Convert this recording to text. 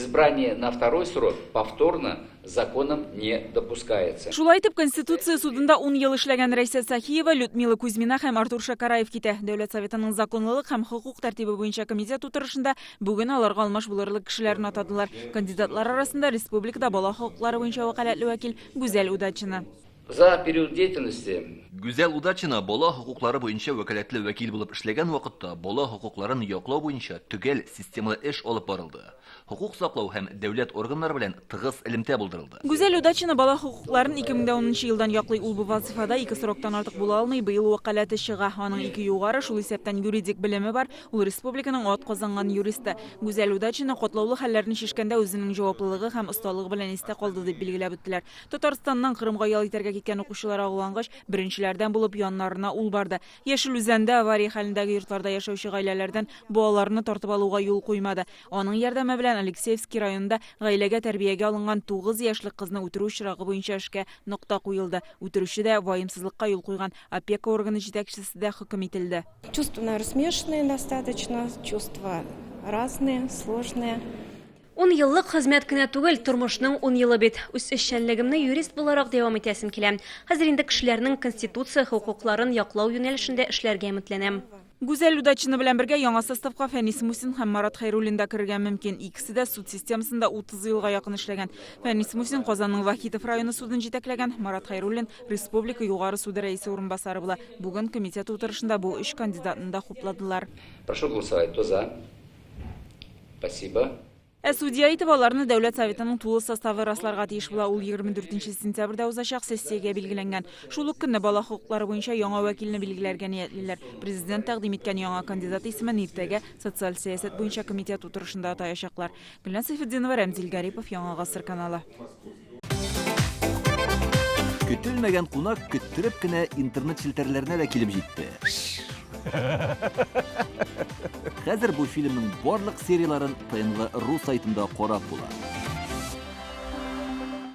избрание на второй срок повторно законом не допускается. Шулай итеп, Конституция судында 10 ел эшләгән Рәйсә Сахиева, Людмила Кузьмина һәм Артур Шакараев китә. Дәүләт Советының законлылык һәм хокук тәртибе буенча комитет утырышында бүген аларга алмаш булырлык кешеләрне атадылар. Кандидатлар арасында республикада бала хокуклары буенча вәкаләтле вәкил Гүзәл Удачина. За период деятельности Гүзәл Удачина бала хокуклары буенча вәкаләтле вәкил булып эшләгән вакытта бала хокукларын яклау буенча төгәл системалы эш алып барылды. Хокук саклау һәм дәүләт органнары белән тыгыз элемтә булдырылды. Гүзәл Удачина бала хокукларын 2010 елдан яклый. Ул бу вазифада 2 сроктан артык була алмый, быел вәкаләте чыга. Аның 2 югары, шул исәптән юридик белеме бар. Ул республиканың ат казанган юристы. Гүзәл Удачина катлаулы хәлләрне шишкәндә үзенең җаваплылыгы һәм осталыгы белән истә калды дип билгеләп үттеләр. Татарстаннан Кырымга ял итәргә киткән укучылар агулангач, беренчеләрдән булып яннарына ул барды. Яшел Үзәндә авария хәлендәге йортларда яшәүче гаиләләрдән балаларны тартып алуга юл куймады. Аның ярдәме белән Алексеевский районында гаиләгә тәрбиягә алынган 9 яшьлек кызны үтерү очрагы буенча эшкә нокта куелды. Үтерүче дә ваемсызлыкка юл куйган. Опека органы җитәкчесе дә хөкем ителде. Чувства, наверное, смешанные достаточно, чувства разные, сложные. 10 еллык хезмәт кенә түгел, тормышның 10 елы бит. Үз эшчәнлегемне юрист буларак дәвам итәсем килә. Хәзер инде кешеләрнең конституция хокукларын яклау юнәлешендә эшләргә өметләнәм. Гүзәл Удачина белән бергә яңа составка Фәнис Мусин һәм Марат Хәйруллин да керергә мөмкин. Икесе дә суд системасында 30 елга якын эшләгән. Фәнис Мусин Казанның Вахитов районы судын җитәкләгән, Марат Хәйруллин республика югары суды рәисе урынбасары була. Бүген комитет утырышында бу 3 кандидатны да хупладылар. прошу голосовать. Кто за? Спасибо. Судья итеп аларны Дәүләт Советының тулы составы расларга тиеш була. Ул 24 сентябрьдә узачак сессиягә билгеләнгән. Шул ук көнне бала хокуклары буенча яңа вәкилне билгеләргә ниятлиләр. Президент тәкъдим иткән яңа кандидат исемен иртәгә социаль сәясәт буенча комитет утырышында атаячаклар. Гөлназ Сайфетдинова, Рәмзил Гарипов, Яңа гасыр каналы. Көтелмәгән кунак көттереп кенә интернет челтәрләренә дә килеп җитте. Хәзер бу фильмның барлык серияларын ТНВ.ру сайтында карап була.